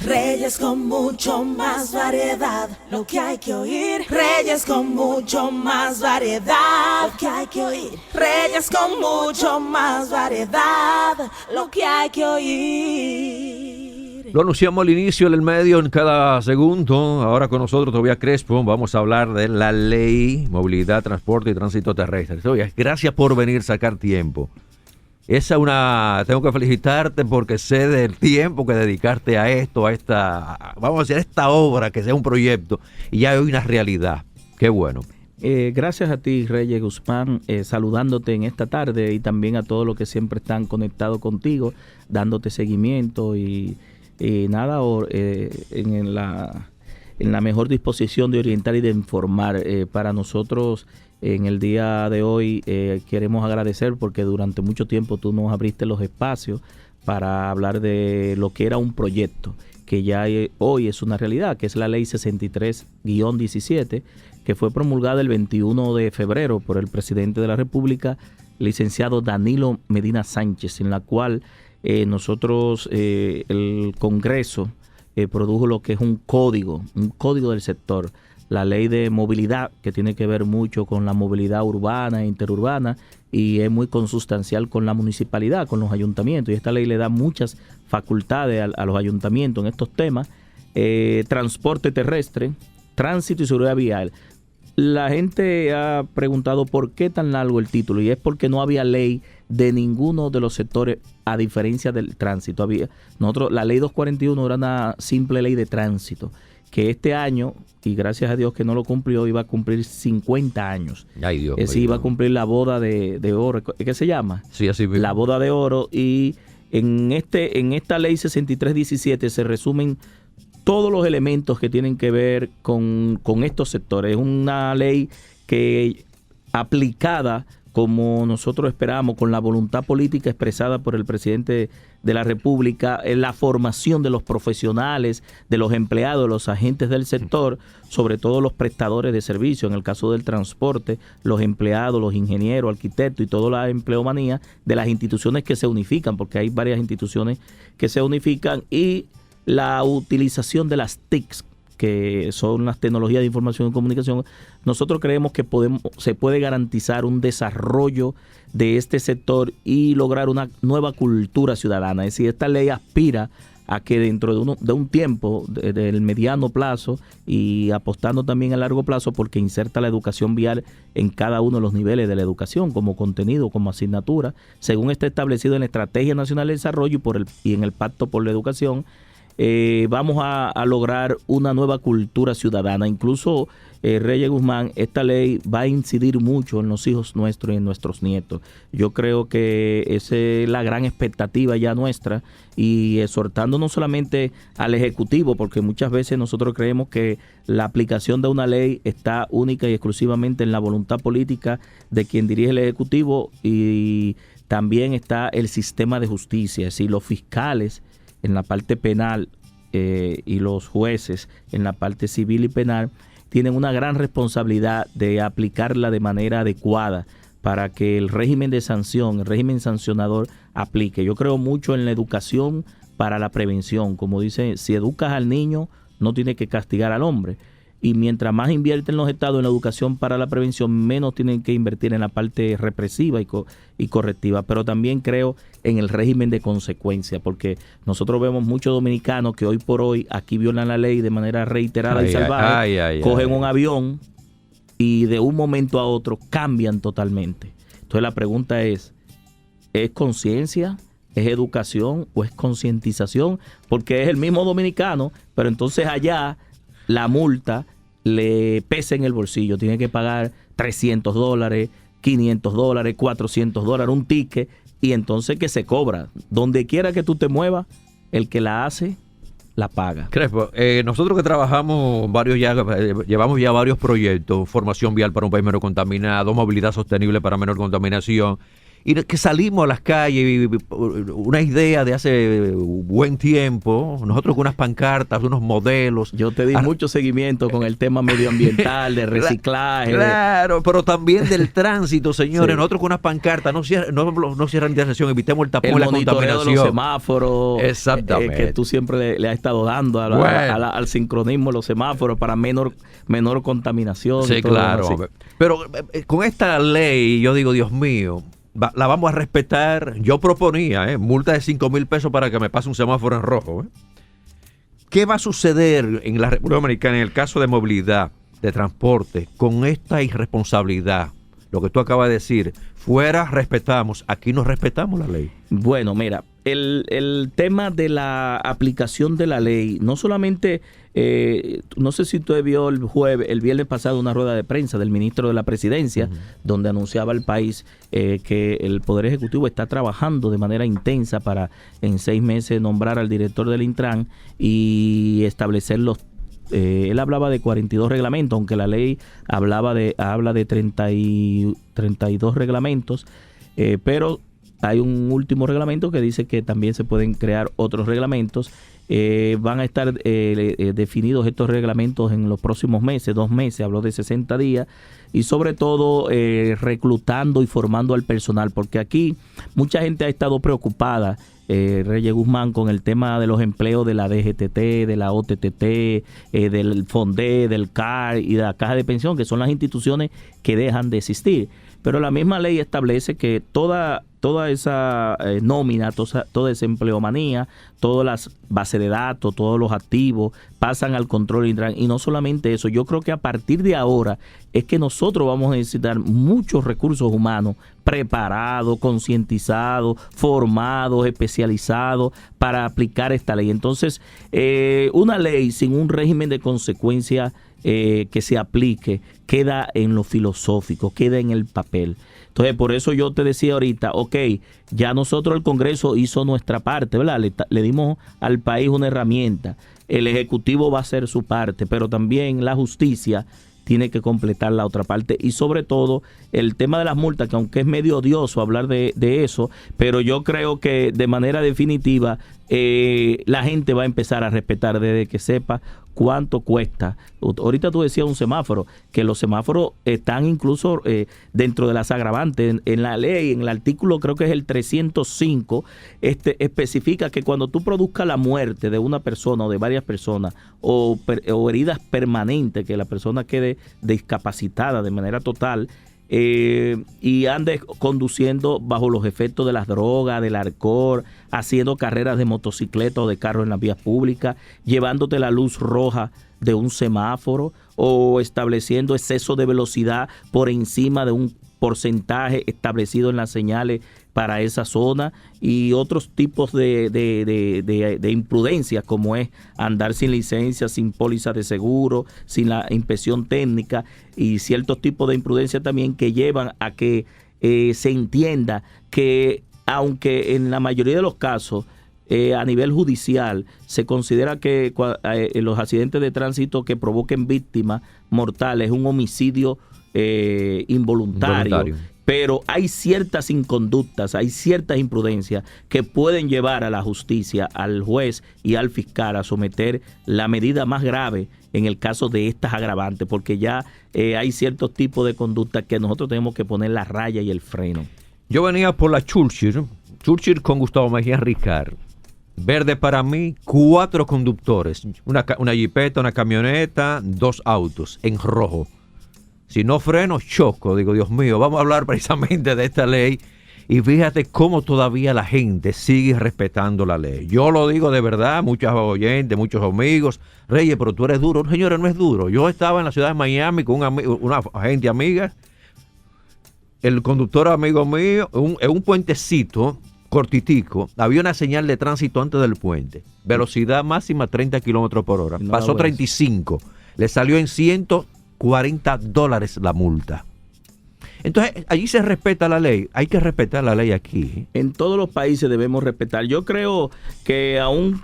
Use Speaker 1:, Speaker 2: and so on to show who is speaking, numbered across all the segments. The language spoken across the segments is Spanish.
Speaker 1: Reyes con mucho más variedad, lo que hay que oír. Reyes con mucho más variedad, lo que hay que oír. Reyes con mucho más variedad, lo que hay que oír.
Speaker 2: Lo anunciamos al inicio, en el medio, en cada segundo. Ahora con nosotros Tobías Crespo, vamos a hablar de la ley, movilidad, transporte y tránsito terrestre. Tobías, gracias por venir, sacar tiempo. Tengo que felicitarte porque sé del tiempo que dedicaste a esto, vamos a decir, a esta obra, que sea un proyecto, y ya hay una realidad. Qué bueno.
Speaker 3: Gracias a ti, Reyes Guzmán, saludándote en esta tarde y también a todos los que siempre están conectados contigo, dándote seguimiento y nada, en la mejor disposición de orientar y de informar. Para nosotros, en el día de hoy, queremos agradecer porque durante mucho tiempo tú nos abriste los espacios para hablar de lo que era un proyecto, que ya hoy es una realidad, que es la Ley 63-17, que fue promulgada el 21 de febrero por el presidente de la República, licenciado Danilo Medina Sánchez, en la cual nosotros, el Congreso, produjo lo que es un código del sector. La ley de movilidad, que tiene que ver mucho con la movilidad urbana e interurbana y es muy consustancial con la municipalidad, con los ayuntamientos. Y esta ley le da muchas facultades a los ayuntamientos en estos temas. Transporte terrestre, tránsito y seguridad vial. La gente ha preguntado por qué tan largo el título y es porque no había ley de ninguno de los sectores, a diferencia del tránsito. La ley 241 era una simple ley de tránsito, que este año, y gracias a Dios que no lo cumplió, iba a cumplir 50 años.
Speaker 2: Ay, Dios.
Speaker 3: Es decir, iba a cumplir la boda de oro. ¿Qué se llama?
Speaker 2: Sí, así mismo.
Speaker 3: La boda de oro. Y en esta ley 63-17 se resumen todos los elementos que tienen que ver con estos sectores. Es una ley que, aplicada como nosotros esperamos, con la voluntad política expresada por el presidente de la República, en la formación de los profesionales, de los empleados, de los agentes del sector, sobre todo los prestadores de servicio, en el caso del transporte, los empleados, los ingenieros, arquitectos y toda la empleomanía de las instituciones que se unifican, porque hay varias instituciones que se unifican, y la utilización de las TICs, que son las tecnologías de información y comunicación. Nosotros creemos que se puede garantizar un desarrollo de este sector y lograr una nueva cultura ciudadana. Es decir, esta ley aspira a que dentro de un tiempo, del mediano plazo y apostando también a largo plazo, porque inserta la educación vial en cada uno de los niveles de la educación, como contenido, como asignatura, según está establecido en la Estrategia Nacional de Desarrollo y en el Pacto por la Educación. Vamos a lograr una nueva cultura ciudadana. Incluso, Reyes Guzmán, esta ley va a incidir mucho en los hijos nuestros y en nuestros nietos. Yo creo que esa es la gran expectativa ya nuestra, y exhortando no solamente al Ejecutivo, porque muchas veces nosotros creemos que la aplicación de una ley está única y exclusivamente en la voluntad política de quien dirige el Ejecutivo, y también está el sistema de justicia, es decir, los fiscales en la parte penal y los jueces en la parte civil y penal tienen una gran responsabilidad de aplicarla de manera adecuada para que el régimen de sanción, el régimen sancionador aplique. Yo creo mucho en la educación para la prevención. Como dice, si educas al niño, no tienes que castigar al hombre. Y mientras más invierten los estados en la educación para la prevención, menos tienen que invertir en la parte represiva y correctiva. Pero también creo en el régimen de consecuencia, porque nosotros vemos muchos dominicanos que hoy por hoy aquí violan la ley de manera reiterada y salvaje, cogen un avión y de un momento a otro cambian totalmente. Entonces la pregunta ¿es conciencia, es educación o es concientización? Porque es el mismo dominicano, pero entonces allá la multa le pesa en el bolsillo, tiene que pagar $300, $500, $400, un ticket, y entonces que se cobra. Donde quiera que tú te muevas, el que la hace, la paga.
Speaker 2: Crespo, nosotros que trabajamos llevamos ya varios proyectos: formación vial para un país menos contaminado, movilidad sostenible para menor contaminación, y que salimos a las calles, una idea de hace buen tiempo, nosotros con unas pancartas, unos modelos.
Speaker 3: Yo te di mucho seguimiento con el tema medioambiental, de reciclaje.
Speaker 2: Claro, pero también del tránsito, señores.
Speaker 3: Sí.
Speaker 2: Nosotros con unas pancartas, no cierran intersección, evitemos el tapón y la
Speaker 3: monitoreo
Speaker 2: contaminación.
Speaker 3: de los semáforos.
Speaker 2: Exactamente.
Speaker 3: Que tú siempre le has estado dando al sincronismo de los semáforos para menor contaminación.
Speaker 2: Sí,
Speaker 3: y todo
Speaker 2: claro.
Speaker 3: así.
Speaker 2: Pero con esta ley, yo digo, Dios mío, la vamos a respetar. Yo proponía multa de 5,000 pesos para que me pase un semáforo en rojo. ¿Qué va a suceder en la República Dominicana en el caso de movilidad, de transporte, con esta irresponsabilidad? Lo que tú acabas de decir, fuera respetamos, aquí no respetamos la ley.
Speaker 3: Bueno, mira, el tema de la aplicación de la ley, no solamente, no sé si tú vio el viernes pasado una rueda de prensa del ministro de la Presidencia, donde anunciaba al país que el Poder Ejecutivo está trabajando de manera intensa para en 6 meses nombrar al director del Intran y establecer los él hablaba de 42 reglamentos, aunque la ley habla de 32 reglamentos, pero hay un último reglamento que dice que también se pueden crear otros reglamentos. Van a estar definidos estos reglamentos en los próximos meses, 2 meses, habló de 60 días, y sobre todo reclutando y formando al personal, porque aquí mucha gente ha estado preocupada, Reyes Guzmán, con el tema de los empleos de la DGTT, de la OTTT, del FONDE, del CAR y de la Caja de Pensión, que son las instituciones que dejan de existir. Pero la misma ley establece que toda esa nómina, toda esa empleomanía, todas las bases de datos, todos los activos pasan al control Intran. Y no solamente eso, yo creo que a partir de ahora es que nosotros vamos a necesitar muchos recursos humanos preparados, concientizados, formados, especializados para aplicar esta ley. Entonces, una ley sin un régimen de consecuencia que se aplique queda en lo filosófico, queda en el papel. Entonces, por eso yo te decía ahorita, ya nosotros el Congreso hizo nuestra parte, ¿verdad? Le dimos al país una herramienta. El Ejecutivo va a hacer su parte, pero también la justicia tiene que completar la otra parte. Y sobre todo, el tema de las multas, que aunque es medio odioso hablar de eso, pero yo creo que de manera definitiva la gente va a empezar a respetar desde que sepa cuánto cuesta. Ahorita tú decías un semáforo, que los semáforos están incluso dentro de las agravantes. En la ley, en el artículo, creo que es el 305, especifica que cuando tú produzcas la muerte de una persona o de varias personas o heridas permanentes, que la persona quede discapacitada de manera total, y ande conduciendo bajo los efectos de las drogas, del alcohol, haciendo carreras de motocicleta o de carro en las vías públicas, llevándote la luz roja de un semáforo o estableciendo exceso de velocidad por encima de un porcentaje establecido en las señales para esa zona, y otros tipos de imprudencias, como es andar sin licencia, sin póliza de seguro, sin la inspección técnica, y ciertos tipos de imprudencia también que llevan a que se entienda que, aunque en la mayoría de los casos a nivel judicial se considera que los accidentes de tránsito que provoquen víctimas mortales es un homicidio involuntario. Pero hay ciertas inconductas, hay ciertas imprudencias que pueden llevar a la justicia, al juez y al fiscal a someter la medida más grave en el caso de estas agravantes, porque ya hay ciertos tipos de conductas que nosotros tenemos que poner la raya y el freno.
Speaker 2: Yo venía por la Churchill con Gustavo Mejía Ricard. Verde para mí, 4 conductores, una jipeta, una camioneta, 2 autos en rojo. Si no freno, choco. Digo, Dios mío, vamos a hablar precisamente de esta ley. Y fíjate cómo todavía la gente sigue respetando la ley. Yo lo digo de verdad, muchos oyentes, muchos amigos. Reyes, pero tú eres duro. Señores, no es duro. Yo estaba en la ciudad de Miami con una agente amiga. El conductor amigo mío, en un puentecito cortitico, había una señal de tránsito antes del puente. Velocidad máxima 30 kilómetros por hora.
Speaker 3: No,
Speaker 2: pasó 35. Le salió en $140 la multa. Entonces, allí se respeta la ley. Hay que respetar la ley aquí.
Speaker 3: En todos los países debemos respetar. Yo creo que aún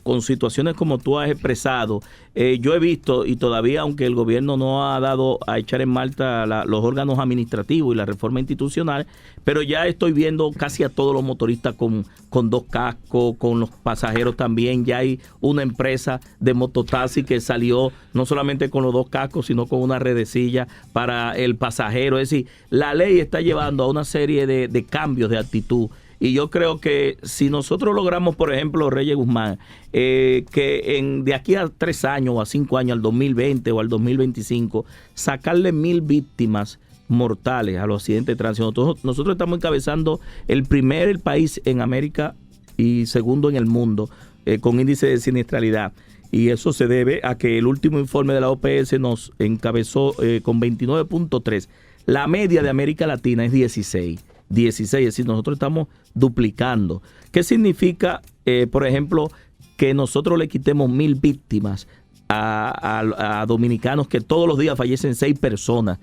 Speaker 3: con situaciones como tú has expresado, yo he visto, y todavía aunque el gobierno no ha dado a echar en marcha los órganos administrativos y la reforma institucional, pero ya estoy viendo casi a todos los motoristas con 2 cascos, con los pasajeros también. Ya hay una empresa de mototaxi que salió no solamente con los 2 cascos, sino con una redecilla para el pasajero. Es decir, la ley está llevando a una serie de cambios de actitud. Y yo creo que si nosotros logramos, por ejemplo, Reyes Guzmán, que de aquí a 3 años o a 5 años, al 2020 o al 2025, sacarle 1,000 víctimas mortales a los accidentes de tránsito. Nosotros estamos encabezando el país en América y segundo en el mundo con índice de siniestralidad. Y eso se debe a que el último informe de la OPS nos encabezó con 29.3. La media de América Latina es 16, es decir, nosotros estamos duplicando. ¿Qué significa, por ejemplo, que nosotros le quitemos 1,000 víctimas a dominicanos, que todos los días fallecen 6 personas,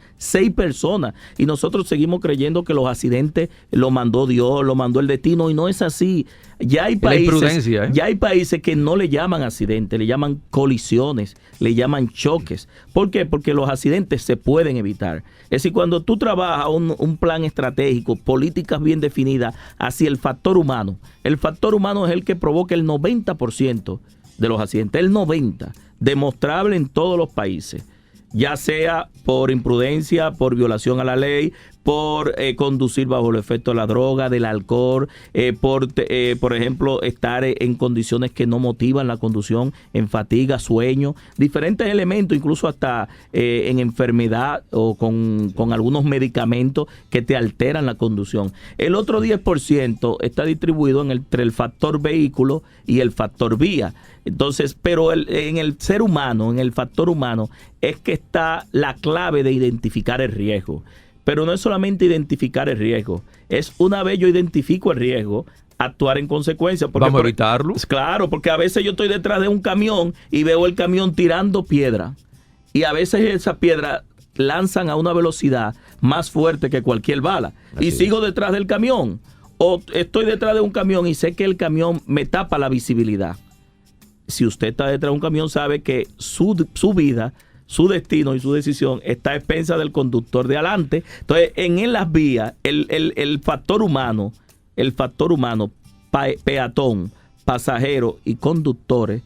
Speaker 3: y nosotros seguimos creyendo que los accidentes lo mandó Dios, lo mandó el destino, y no es así? Ya hay países que no le llaman accidentes, le llaman colisiones, le llaman choques. ¿Por qué? Porque los accidentes se pueden evitar. Es decir, cuando tú trabajas un plan estratégico, políticas bien definidas hacia el factor humano es el que provoca el 90% de los accidentes, el 90%, demostrable en todos los países, ya sea por imprudencia, por violación a la ley, por conducir bajo el efecto de la droga, del alcohol, por ejemplo, estar en condiciones que no motivan la conducción, en fatiga, sueño, diferentes elementos, incluso hasta en enfermedad o con algunos medicamentos que te alteran la conducción. El otro 10% está distribuido entre el factor vehículo y el factor vía. Entonces, pero en el ser humano, en el factor humano, es que está la clave de identificar el riesgo. Pero no es solamente identificar el riesgo, es una vez yo identifico el riesgo, actuar en consecuencia.
Speaker 2: ¿Vamos a evitarlo?
Speaker 3: Claro, porque a veces yo estoy detrás de un camión y veo el camión tirando piedra. Y a veces esas piedras lanzan a una velocidad más fuerte que cualquier bala. Así y sigo detrás del camión. O estoy detrás de un camión y sé que el camión me tapa la visibilidad. Si usted está detrás de un camión, sabe que su vida, su destino y su decisión está a expensas del conductor de adelante. Entonces, en las vías, el factor humano, peatón, pasajero y conductores,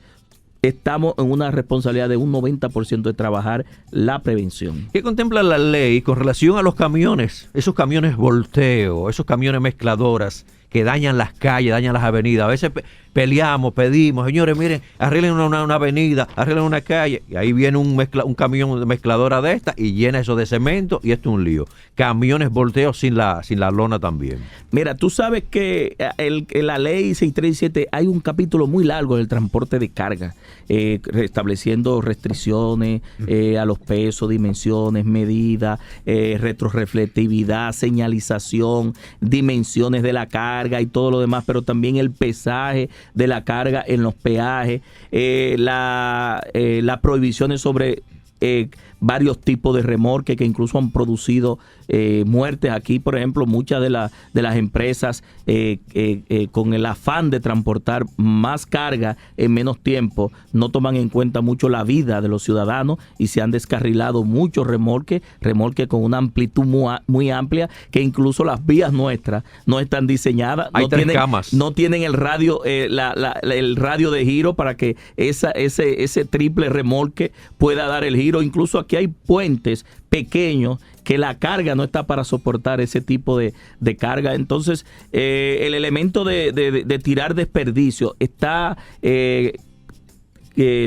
Speaker 3: estamos en una responsabilidad de un 90% de trabajar la prevención.
Speaker 2: ¿Qué contempla la ley con relación a los camiones? Esos camiones volteo, esos camiones mezcladoras que dañan las calles, dañan las avenidas. A veces peleamos, pedimos, señores, miren, arreglen una avenida, arreglen una calle, y ahí viene un camión de mezcladora de esta y llena eso de cemento, y esto es un lío. Camiones volteos sin la lona también.
Speaker 3: Mira, tú sabes que en la ley 637 hay un capítulo muy largo del transporte de carga, estableciendo restricciones a los pesos, dimensiones, medidas, retroreflectividad, señalización, dimensiones de la carga y todo lo demás, pero también el pesaje de la carga en los peajes, las prohibiciones sobre varios tipos de remolques que incluso han producido muertes. Aquí, por ejemplo, muchas de las empresas con el afán de transportar más carga en menos tiempo no toman en cuenta mucho la vida de los ciudadanos y se han descarrilado muchos remolques con una amplitud muy amplia, que incluso las vías nuestras no están diseñadas, no tienen el radio el radio de giro para que ese triple remolque pueda dar el giro. Incluso aquí hay puentes pequeños que la carga no está para soportar ese tipo de carga. Entonces, el elemento de tirar desperdicio está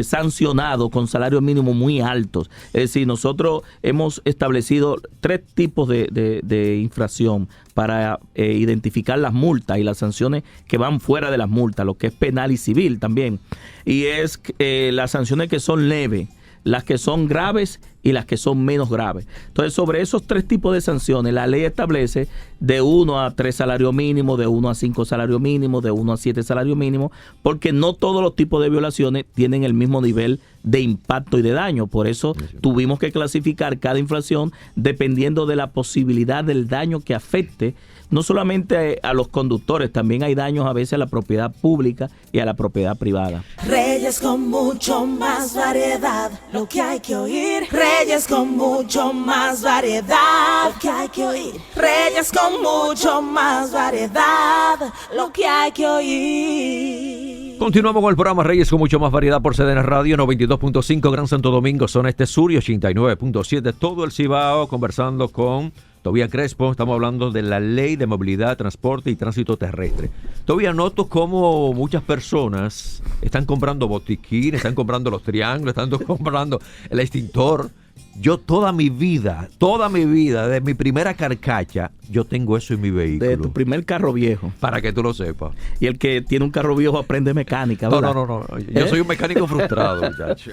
Speaker 3: sancionado con salarios mínimos muy altos. Es decir, nosotros hemos establecido 3 tipos de infracción para identificar las multas y las sanciones que van fuera de las multas, lo que es penal y civil también. Y es las sanciones que son leves, las que son graves y las que son menos graves. Entonces, sobre esos 3 tipos de sanciones, la ley establece de 1 a 3 salarios mínimos, de 1 a 5 salarios mínimos, de 1 a 7 salarios mínimos, porque no todos los tipos de violaciones tienen el mismo nivel de impacto y de daño. Por eso tuvimos que clasificar cada infracción dependiendo de la posibilidad del daño que afecte. no solamente a los conductores, también hay daños a veces a la propiedad pública y a la propiedad privada.
Speaker 1: Reyes con mucho más variedad, lo que hay que oír. Reyes con mucho más variedad, lo que hay que oír. Reyes con mucho más variedad, lo que hay que oír.
Speaker 2: Continuamos con el programa Reyes con mucho más variedad por CDN Radio 92.5 Gran Santo Domingo, zona este sur, y 89.7 todo el Cibao, conversando con Tobías Crespo. Estamos hablando de la Ley de Movilidad, Transporte y Tránsito Terrestre. Todavía noto cómo muchas personas están comprando botiquines, están comprando los triángulos, están comprando el extintor. Yo toda mi vida, desde mi primera carcacha, yo tengo eso en mi vehículo.
Speaker 3: De tu primer carro viejo.
Speaker 2: Para que tú lo sepas.
Speaker 3: Y el que tiene un carro viejo aprende mecánica, ¿verdad?
Speaker 2: No. Yo soy un mecánico frustrado, muchacho.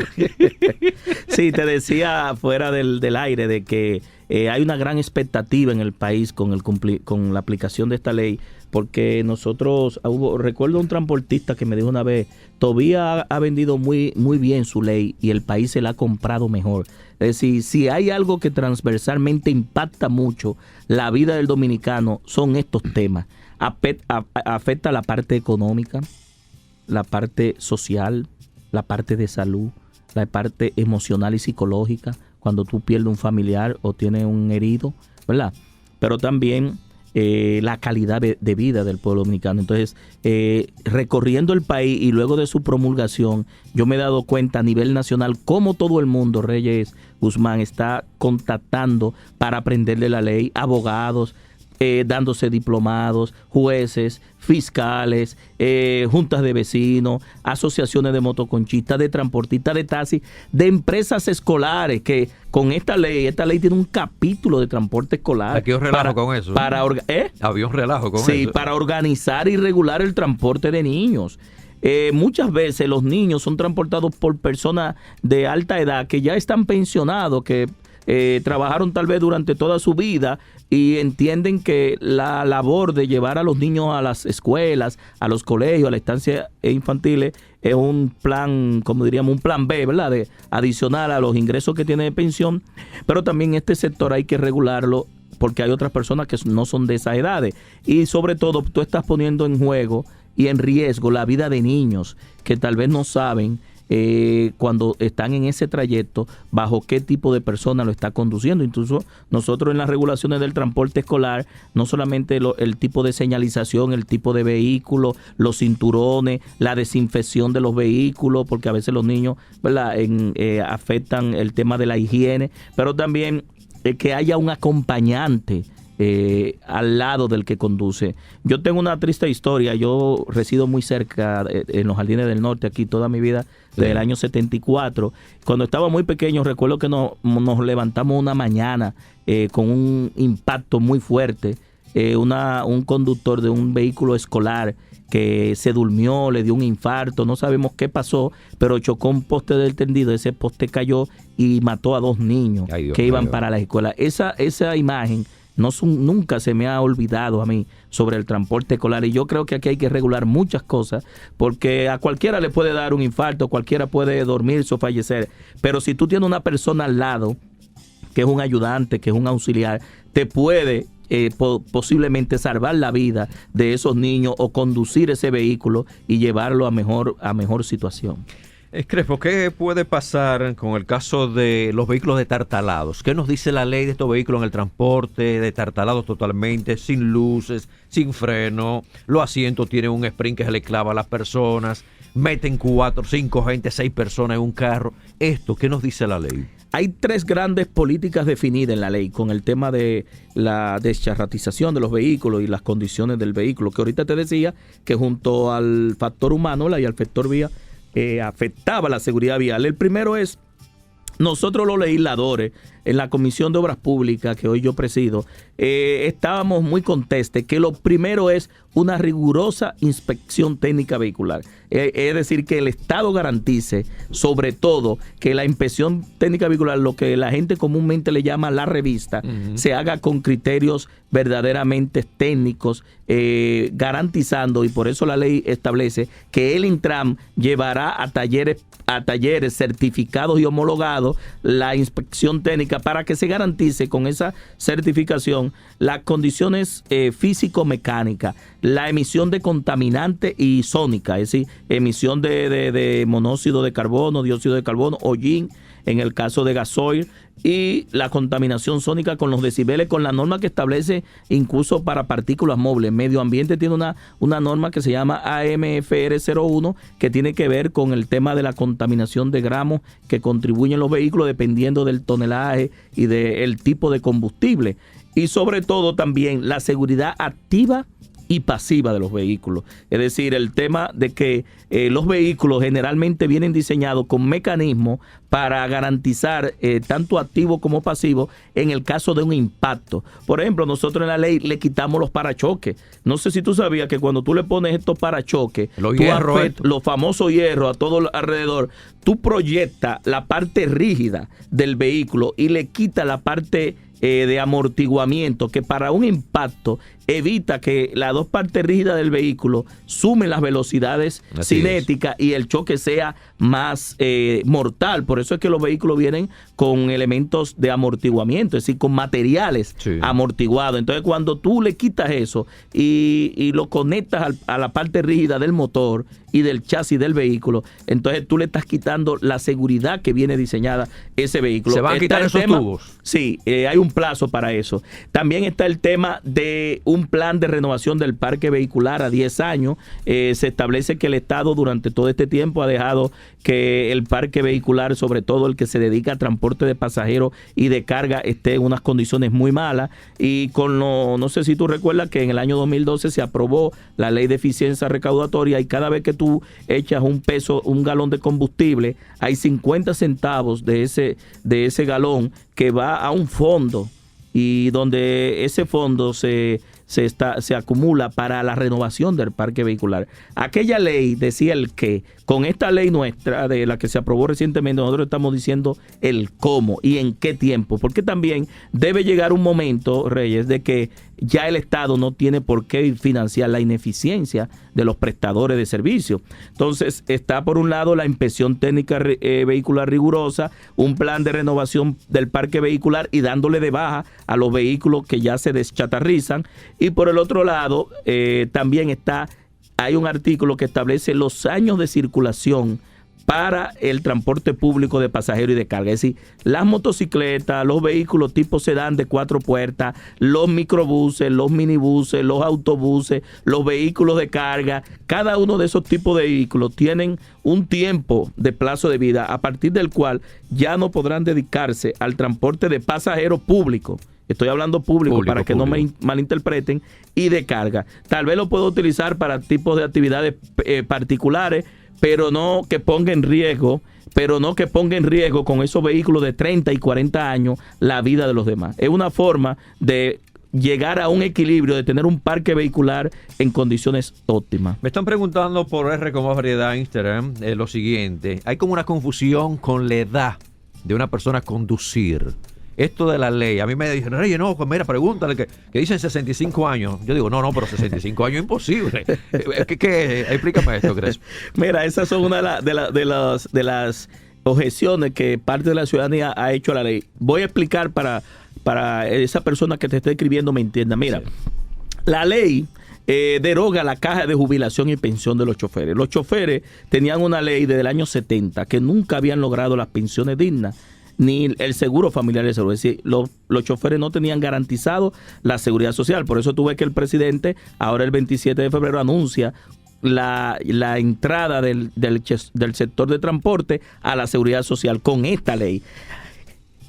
Speaker 3: Sí, te decía fuera del aire de que hay una gran expectativa en el país con la aplicación de esta ley, porque nosotros, recuerdo un transportista que me dijo una vez, Tobías ha vendido muy, muy bien su ley y el país se la ha comprado mejor. Es decir, si hay algo que transversalmente impacta mucho la vida del dominicano, son estos temas. Afecta la parte económica, la parte social, la parte de salud, la parte emocional y psicológica, cuando tú pierdes un familiar o tienes un herido, ¿verdad? Pero también la calidad de vida del pueblo dominicano. Entonces, recorriendo el país y luego de su promulgación, yo me he dado cuenta a nivel nacional cómo todo el mundo, Reyes Guzmán, está contactando para aprender de la ley, abogados, dándose diplomados, jueces, fiscales, juntas de vecinos, asociaciones de motoconchistas, de transportistas, de taxis, de empresas escolares, que con esta ley tiene un capítulo de transporte escolar.
Speaker 2: Aquí os relajo con eso. Había un relajo con eso.
Speaker 3: Sí, para organizar y regular el transporte de niños. Muchas veces los niños son transportados por personas de alta edad que ya están pensionados, que trabajaron tal vez durante toda su vida y entienden que la labor de llevar a los niños a las escuelas, a los colegios, a las estancias infantiles, es un plan, como diríamos, un plan B, ¿verdad? De adicional a los ingresos que tiene de pensión. Pero también este sector hay que regularlo porque hay otras personas que no son de esas edades. Y sobre todo, tú estás poniendo en juego y en riesgo la vida de niños que tal vez no saben cuando están en ese trayecto, bajo qué tipo de persona lo está conduciendo. Incluso nosotros en las regulaciones del transporte escolar, no solamente el tipo de señalización, el tipo de vehículo, los cinturones, la desinfección de los vehículos, porque a veces los niños, ¿verdad?, afectan el tema de la higiene, pero también que haya un acompañante al lado del que conduce. Yo tengo una triste historia. Yo resido muy cerca en los Jardines del Norte, aquí toda mi vida, desde el año 74. Cuando estaba muy pequeño, recuerdo que nos levantamos una mañana con un impacto muy fuerte. Un conductor de un vehículo escolar que se durmió, le dio un infarto, no sabemos qué pasó, pero chocó un poste del tendido, ese poste cayó y mató a 2 niños que iban para la escuela. Esa imagen nunca se me ha olvidado a mí sobre el transporte escolar, y yo creo que aquí hay que regular muchas cosas, porque a cualquiera le puede dar un infarto, cualquiera puede dormirse o fallecer, pero si tú tienes una persona al lado que es un ayudante, que es un auxiliar, te puede posiblemente salvar la vida de esos niños o conducir ese vehículo y llevarlo a mejor situación.
Speaker 2: Crespo, ¿qué puede pasar con el caso de los vehículos detartalados? ¿Qué nos dice la ley de estos vehículos en el transporte? Detartalados totalmente, sin luces, sin freno, los asientos tienen un sprint que se le clava a las personas, meten 4, 5 gente, 6 personas en un carro. ¿Qué nos dice la ley?
Speaker 3: Hay 3 grandes políticas definidas en la ley con el tema de la descharratización de los vehículos y las condiciones del vehículo, que ahorita te decía que junto al factor humano y al factor vía afectaba la seguridad vial. El primero es, nosotros los legisladores en la Comisión de Obras Públicas, que hoy yo presido, estábamos muy contestes que lo primero es una rigurosa inspección técnica vehicular. Es decir, que el Estado garantice, sobre todo, que la inspección técnica vehicular, lo que la gente comúnmente le llama la revista, se haga con criterios verdaderamente técnicos, garantizando, y por eso la ley establece que el Intran llevará a talleres certificados y homologados la inspección técnica certifica, para que se garantice con esa certificación las condiciones físico-mecánicas, la emisión de contaminante y sónica, es decir, emisión de monóxido de carbono, dióxido de carbono, hollín, en el caso de gasoil, y la contaminación sónica con los decibeles, con la norma que establece incluso para partículas móviles. Medio Ambiente tiene una norma que se llama AMFR01, que tiene que ver con el tema de la contaminación de gramos que contribuyen los vehículos dependiendo del tonelaje y del tipo de combustible. Y sobre todo también la seguridad activa y pasiva de los vehículos. Es decir, el tema de que los vehículos generalmente vienen diseñados con mecanismos para garantizar tanto activo como pasivo en el caso de un impacto. Por ejemplo, nosotros en la ley le quitamos los parachoques. No sé si tú sabías que cuando tú le pones estos parachoques, los famosos hierros a todo alrededor, tú proyectas la parte rígida del vehículo y le quitas la parte de amortiguamiento, que para un impacto evita que las dos partes rígidas del vehículo sumen las velocidades cinéticas y el choque sea más mortal. Por eso es que los vehículos vienen con elementos de amortiguamiento, es decir, con materiales amortiguados. Entonces, cuando tú le quitas eso y lo conectas a la parte rígida del motor y del chasis del vehículo, entonces tú le estás quitando la seguridad que viene diseñada ese vehículo.
Speaker 2: ¿Se van a quitar esos tubos?
Speaker 3: Sí, hay un plazo para eso. También está el tema de un plan de renovación del parque vehicular a 10 años. Se establece que el Estado durante todo este tiempo ha dejado que el parque vehicular, sobre todo el que se dedica a transporte de pasajeros y de carga, esté en unas condiciones muy malas. Y no sé si tú recuerdas que en el año 2012 se aprobó la ley de eficiencia recaudatoria, y cada vez que tú echas un galón de combustible, hay 50 centavos de ese galón que va a un fondo, y donde ese fondo se acumula para la renovación del parque vehicular. Aquella ley decía que con esta ley nuestra, de la que se aprobó recientemente, nosotros estamos diciendo el cómo y en qué tiempo, porque también debe llegar un momento, Reyes, de que ya el Estado no tiene por qué financiar la ineficiencia de los prestadores de servicios. Entonces, está por un lado la inspección técnica vehicular rigurosa, un plan de renovación del parque vehicular y dándole de baja a los vehículos que ya se deschatarrizan. Y por el otro lado, también hay un artículo que establece los años de circulación para el transporte público de pasajeros y de carga. Es decir, las motocicletas, los vehículos tipo sedán de 4 puertas, los microbuses, los minibuses, los autobuses, los vehículos de carga, cada uno de esos tipos de vehículos tienen un tiempo de plazo de vida a partir del cual ya no podrán dedicarse al transporte de pasajeros públicos. Estoy hablando público para que no me malinterpreten, y de carga. Tal vez lo puedo utilizar para tipos de actividades particulares, pero no que ponga en riesgo con esos vehículos de 30 y 40 años la vida de los demás. Es una forma de llegar a un equilibrio, de tener un parque vehicular en condiciones óptimas.
Speaker 2: Me están preguntando por R como variedad Instagram lo siguiente: hay como una confusión con la edad de una persona conducir. Esto de la ley, a mí me dijeron, oye, no, pues mira, pregúntale que dicen 65 años. Yo digo, no, pero 65 años es imposible. Explícame esto, Crespo.
Speaker 3: Mira, esas son una de las objeciones que parte de la ciudadanía ha hecho a la ley. Voy a explicar para esa persona que te está escribiendo me entienda. Mira, la ley deroga la caja de jubilación y pensión de los choferes. Los choferes tenían una ley desde el año 70 que nunca habían logrado las pensiones dignas ni el seguro familiar de salud. Es decir, los choferes no tenían garantizado la seguridad social. Por eso tuve que el presidente, ahora el 27 de febrero, anuncia la entrada del sector de transporte a la seguridad social con esta ley.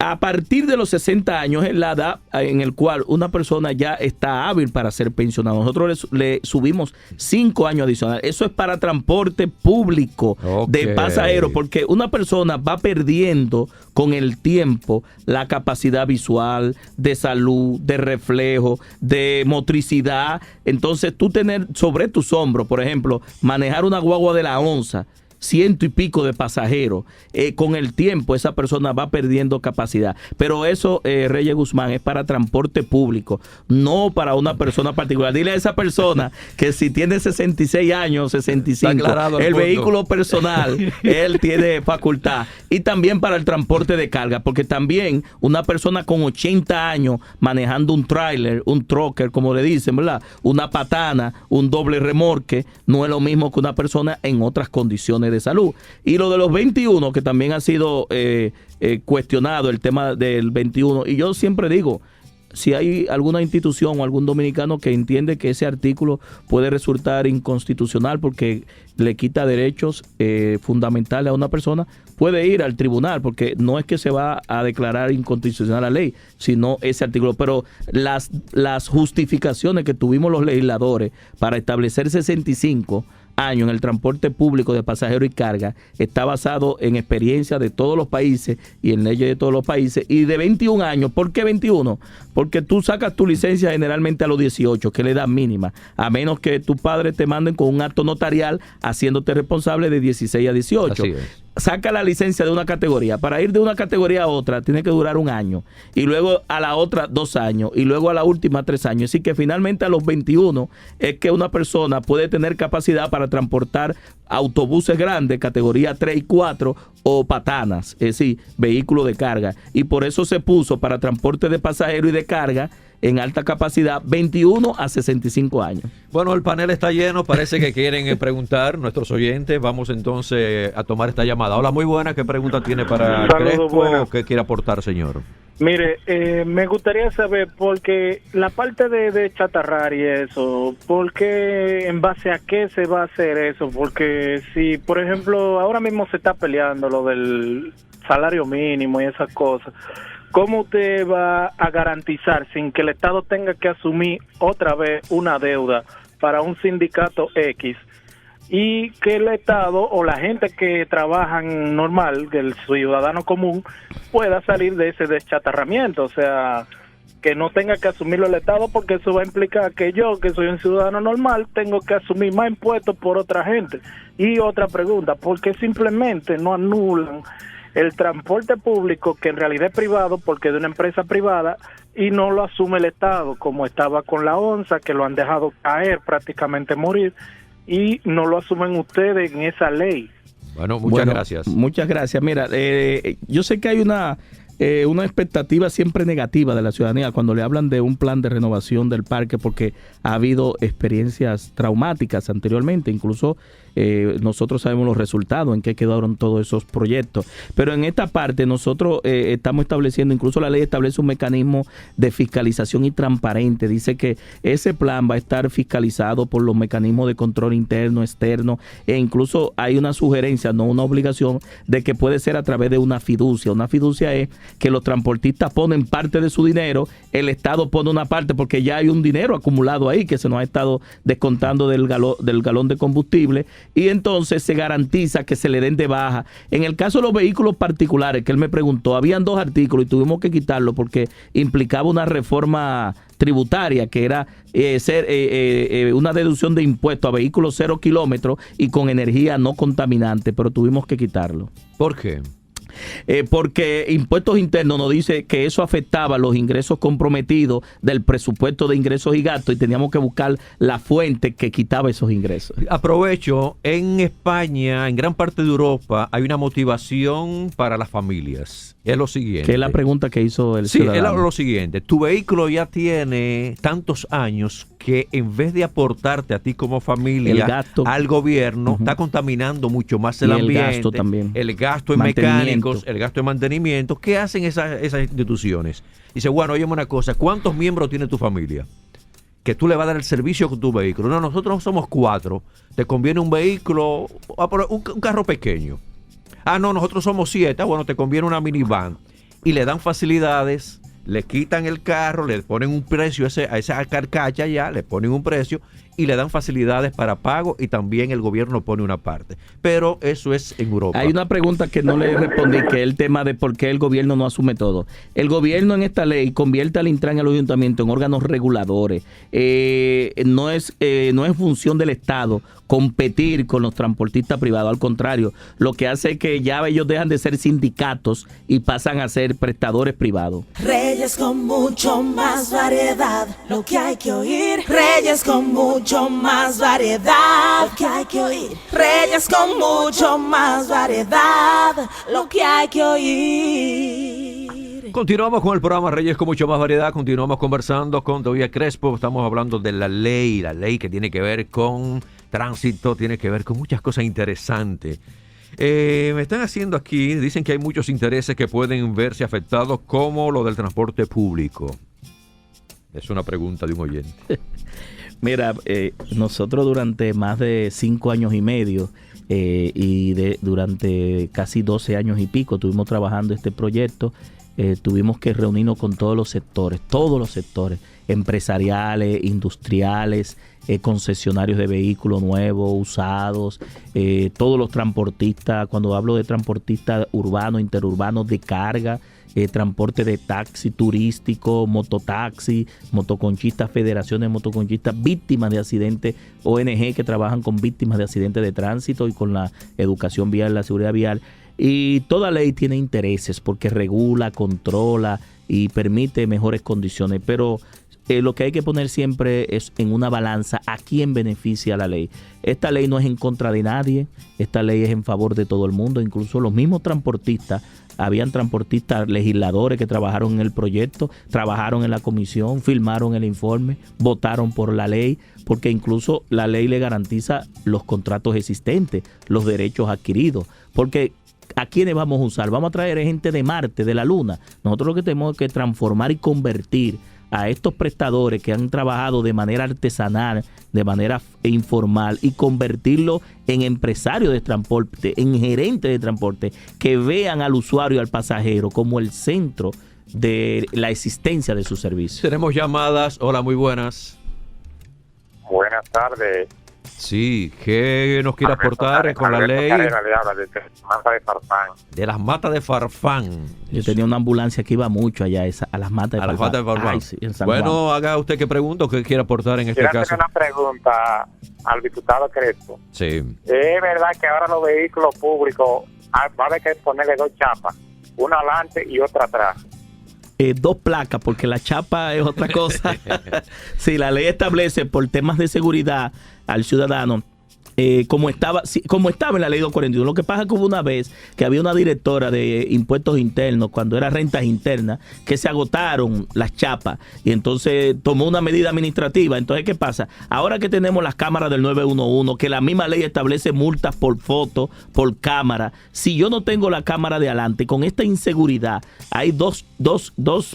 Speaker 3: A partir de los 60 años es la edad en el cual una persona ya está hábil para ser pensionado. Nosotros le subimos 5 años adicionales. Eso es para transporte público de pasajeros, porque una persona va perdiendo con el tiempo la capacidad visual, de salud, de reflejo, de motricidad. Entonces tú tener sobre tus hombros, por ejemplo, manejar una guagua de la onza, ciento y pico de pasajeros, con el tiempo esa persona va perdiendo capacidad. Pero eso, Reyes Guzmán, es para transporte público, no para una persona particular. Dile a esa persona que si tiene 66 años, 65, el vehículo personal, él tiene facultad. Y también para el transporte de carga, porque también una persona con 80 años manejando un tráiler, un trucker, como le dicen, ¿verdad? Una patana, un doble remolque, no es lo mismo que una persona en otras condiciones de salud. Y lo de los 21, que también ha sido cuestionado, el tema del 21, y yo siempre digo, si hay alguna institución o algún dominicano que entiende que ese artículo puede resultar inconstitucional porque le quita derechos fundamentales a una persona, puede ir al tribunal, porque no es que se va a declarar inconstitucional la ley, sino ese artículo. Pero las justificaciones que tuvimos los legisladores para establecer 65 años en el transporte público de pasajeros y carga está basado en experiencia de todos los países y en leyes de todos los países. Y de 21 años, ¿por qué 21? Porque tú sacas tu licencia generalmente a los 18, que es la edad mínima, a menos que tus padres te manden con un acto notarial haciéndote responsable de 16 a 18.
Speaker 2: Así es.
Speaker 3: Saca la licencia de una categoría. Para ir de una categoría a otra tiene que durar 1 año, y luego a la otra 2 años, y luego a la última 3 años. Así que finalmente a los 21 es que una persona puede tener capacidad para transportar autobuses grandes, categoría 3 y 4, o patanas, es decir, vehículos de carga. Y por eso se puso para transporte de pasajeros y de carga en alta capacidad 21 a 65 años.
Speaker 2: Bueno, el panel está lleno, parece que quieren preguntar nuestros oyentes. Vamos entonces a tomar esta llamada. Hola, muy buena, ¿qué pregunta tiene para Crespo o qué quiere aportar, señor?
Speaker 4: Mire, me gustaría saber, porque la parte de chatarrar y eso, porque en base a qué se va a hacer eso, porque si, por ejemplo, ahora mismo se está peleando lo del salario mínimo y esas cosas, ¿cómo usted va a garantizar sin que el Estado tenga que asumir otra vez una deuda para un sindicato X y que el Estado o la gente que trabajan normal, que el ciudadano común, pueda salir de ese deschatarramiento? O sea, que no tenga que asumirlo el Estado, porque eso va a implicar que yo, que soy un ciudadano normal, tengo que asumir más impuestos por otra gente. Y otra pregunta, ¿por qué simplemente no anulan el transporte público, que en realidad es privado porque es de una empresa privada, y no lo asume el Estado, como estaba con la onza, que lo han dejado caer, prácticamente morir, y no lo asumen ustedes en esa ley?
Speaker 2: Bueno, muchas gracias.
Speaker 3: Muchas gracias. Mira, yo sé que hay una expectativa siempre negativa de la ciudadanía cuando le hablan de un plan de renovación del parque, porque ha habido experiencias traumáticas anteriormente, incluso nosotros sabemos los resultados, en qué quedaron todos esos proyectos. Pero en esta parte nosotros estamos estableciendo, incluso la ley establece un mecanismo de fiscalización y transparente. Dice que ese plan va a estar fiscalizado por los mecanismos de control interno, externo, e incluso hay una sugerencia, no una obligación, de que puede ser a través de una fiducia. Una fiducia es que los transportistas ponen parte de su dinero, el Estado pone una parte, porque ya hay un dinero acumulado ahí que se nos ha estado descontando del galón de combustible, y entonces se garantiza que se le den de baja. En el caso de los vehículos particulares, que él me preguntó, habían 2 artículos y tuvimos que quitarlo porque implicaba una reforma tributaria, que era una deducción de impuestos a vehículos 0 kilómetros y con energía no contaminante, pero tuvimos que quitarlo.
Speaker 2: ¿Por qué?
Speaker 3: Porque Impuestos Internos nos dice que eso afectaba los ingresos comprometidos del presupuesto de ingresos y gastos, y teníamos que buscar la fuente que quitaba esos ingresos.
Speaker 2: Aprovecho, en España, en gran parte de Europa, hay una motivación para las familias. Es lo siguiente.
Speaker 3: Que es la pregunta que hizo el ciudadano.
Speaker 2: Sí, es lo siguiente. Tu vehículo ya tiene tantos años que en vez de aportarte a ti como familia, al gobierno, está contaminando mucho más el ambiente.
Speaker 3: El gasto también.
Speaker 2: El gasto en mecánicos, el gasto en mantenimiento. ¿Qué hacen esas instituciones? Dice, bueno, óyeme una cosa, ¿cuántos miembros tiene tu familia? Que tú le vas a dar el servicio con tu vehículo. No, nosotros somos 4. Te conviene un vehículo, un carro pequeño. Ah, no, nosotros somos 7. Bueno, te conviene una minivan. Y le dan facilidades, le quitan el carro, le ponen un precio a esa carcacha ya, le ponen un precio, y le dan facilidades para pago y también el gobierno pone una parte. Pero eso es en Europa.
Speaker 3: Hay una pregunta que no le respondí, que es el tema de por qué el gobierno no asume todo. El gobierno en esta ley convierte al Intran y al ayuntamiento en órganos reguladores. No es función del Estado competir con los transportistas privados. Al contrario, lo que hace es que ya ellos dejan de ser sindicatos y pasan a ser prestadores privados.
Speaker 1: Reyes con mucho más variedad, lo que hay que oír. Reyes con mucho más variedad, lo que hay que oír. Reyes con mucho más variedad, lo que hay que oír.
Speaker 2: Continuamos con el programa Reyes con mucho más variedad. Continuamos conversando con Tobías Crespo. Estamos hablando de la ley que tiene que ver con tránsito, tiene que ver con muchas cosas interesantes. Me están haciendo aquí, dicen que hay muchos intereses que pueden verse afectados, como lo del transporte público. Es una pregunta de un oyente.
Speaker 3: Mira, nosotros durante más de 5 años y medio durante casi 12 años y pico estuvimos trabajando este proyecto. Tuvimos que reunirnos con todos los sectores, empresariales, industriales, concesionarios de vehículos nuevos, usados, todos los transportistas. Cuando hablo de transportistas urbanos, interurbanos, de carga, transporte de taxi turístico, mototaxi, motoconchistas, federaciones de motoconchistas, víctimas de accidentes, ONG que trabajan con víctimas de accidentes de tránsito y con la educación vial, la seguridad vial. Y toda ley tiene intereses porque regula, controla y permite mejores condiciones, pero lo que hay que poner siempre es en una balanza a quién beneficia la ley. Esta ley no es en contra de nadie, esta ley es en favor de todo el mundo, incluso los mismos transportistas. Habían transportistas, legisladores que trabajaron en el proyecto, trabajaron en la comisión, firmaron el informe, votaron por la ley, porque incluso la ley le garantiza los contratos existentes, los derechos adquiridos, porque ¿a quiénes vamos a usar? Vamos a traer gente de Marte, de la Luna. Nosotros lo que tenemos que transformar y convertir a estos prestadores que han trabajado de manera artesanal, de manera informal, y convertirlo en empresarios de transporte, en gerentes de transporte, que vean al usuario y al pasajero como el centro de la existencia de su servicio.
Speaker 2: Tenemos llamadas. Hola, muy buenas.
Speaker 5: Buenas tardes.
Speaker 2: Sí, ¿qué nos quiere aportar con la ley? De las matas de Farfán.
Speaker 3: Yo tenía una ambulancia que iba mucho allá a las matas de Farfán.
Speaker 2: Las matas de Farfán.
Speaker 3: Ay, sí, en San
Speaker 2: Bueno,
Speaker 3: Juan.
Speaker 2: haga usted qué pregunta o qué quiere aportar en este
Speaker 5: Quiero
Speaker 2: caso.
Speaker 5: hacer una pregunta al diputado Crespo.
Speaker 2: Sí.
Speaker 5: ¿Es verdad que ahora los vehículos públicos va a haber que ponerle 2 chapas, una adelante y otra atrás?
Speaker 3: 2 placas, porque la chapa es otra cosa. Sí, la ley establece por temas de seguridad al ciudadano, como estaba en la ley 241. Lo que pasa es que hubo una vez que había una directora de impuestos internos, cuando era rentas internas, que se agotaron las chapas y entonces tomó una medida administrativa. Entonces, ¿qué pasa? Ahora que tenemos las cámaras del 911, que la misma ley establece multas por foto, por cámara, si yo no tengo la cámara de adelante, con esta inseguridad, hay dos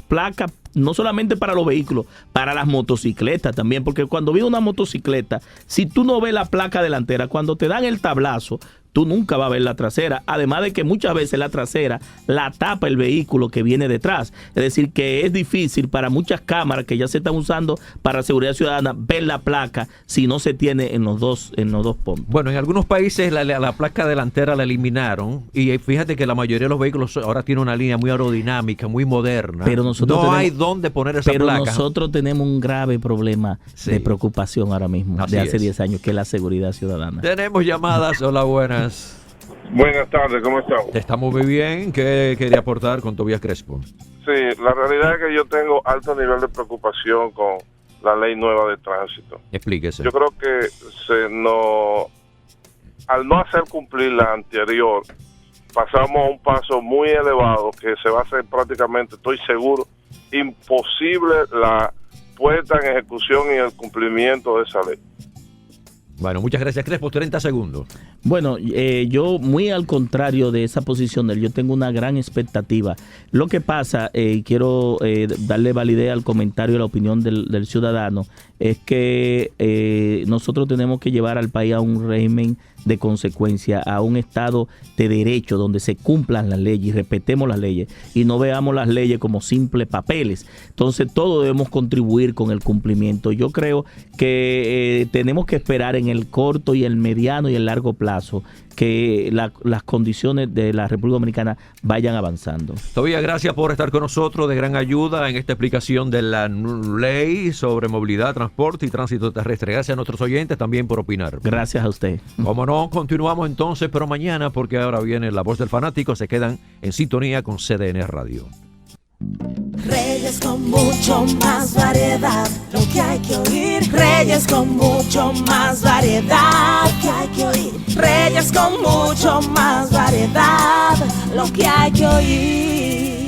Speaker 3: placas, no solamente para los vehículos, para las motocicletas también, porque cuando viene una motocicleta, si tú no ves la placa delantera, cuando te dan el tablazo, tú nunca vas a ver la trasera, además de que muchas veces la trasera la tapa el vehículo que viene detrás. Es decir, que es difícil para muchas cámaras que ya se están usando para seguridad ciudadana ver la placa si no se tiene en los dos puntos.
Speaker 2: Bueno, en algunos países la placa delantera la eliminaron y fíjate que la mayoría de los vehículos ahora tienen una línea muy aerodinámica, muy moderna.
Speaker 3: Pero nosotros
Speaker 2: hay dónde poner esa placa.
Speaker 3: Pero nosotros tenemos un grave problema de preocupación ahora mismo,
Speaker 2: Así
Speaker 3: de hace
Speaker 2: es.
Speaker 3: 10 años, que es la seguridad ciudadana.
Speaker 2: Tenemos llamadas. Hola, buenas.
Speaker 6: Buenas tardes, ¿cómo estamos?
Speaker 2: Estamos muy bien. ¿Qué quería aportar con Tobías Crespo?
Speaker 6: Sí, la realidad es que yo tengo alto nivel de preocupación con la ley nueva de tránsito.
Speaker 2: Explíquese.
Speaker 6: Yo creo que al no hacer cumplir la anterior, pasamos a un paso muy elevado que se va a hacer prácticamente, estoy seguro, imposible la puesta en ejecución y el cumplimiento de esa ley.
Speaker 2: Bueno, muchas gracias, Crespo. 30 segundos.
Speaker 3: Bueno, yo muy al contrario de esa posición de él, yo tengo una gran expectativa. Lo que pasa, y quiero darle validez al comentario y a la opinión del ciudadano, es que nosotros tenemos que llevar al país a un régimen de consecuencia, a un estado de derecho donde se cumplan las leyes y respetemos las leyes y no veamos las leyes como simples papeles. Entonces todos debemos contribuir con el cumplimiento. Yo creo que tenemos que esperar en el corto y el mediano y el largo plazo que las condiciones de la República Dominicana vayan avanzando.
Speaker 2: Tobías, gracias por estar con nosotros, de gran ayuda en esta explicación de la ley sobre movilidad, transporte y tránsito terrestre. Gracias a nuestros oyentes también por opinar.
Speaker 3: Gracias a usted.
Speaker 2: Como no, continuamos entonces, pero mañana, porque ahora viene La Voz del Fanático, se quedan en sintonía con CDN Radio.
Speaker 1: Reyes con mucho más variedad, lo que hay que oír. Reyes con mucho más variedad, lo que hay que oír. Reyes con mucho más variedad, lo que hay que oír.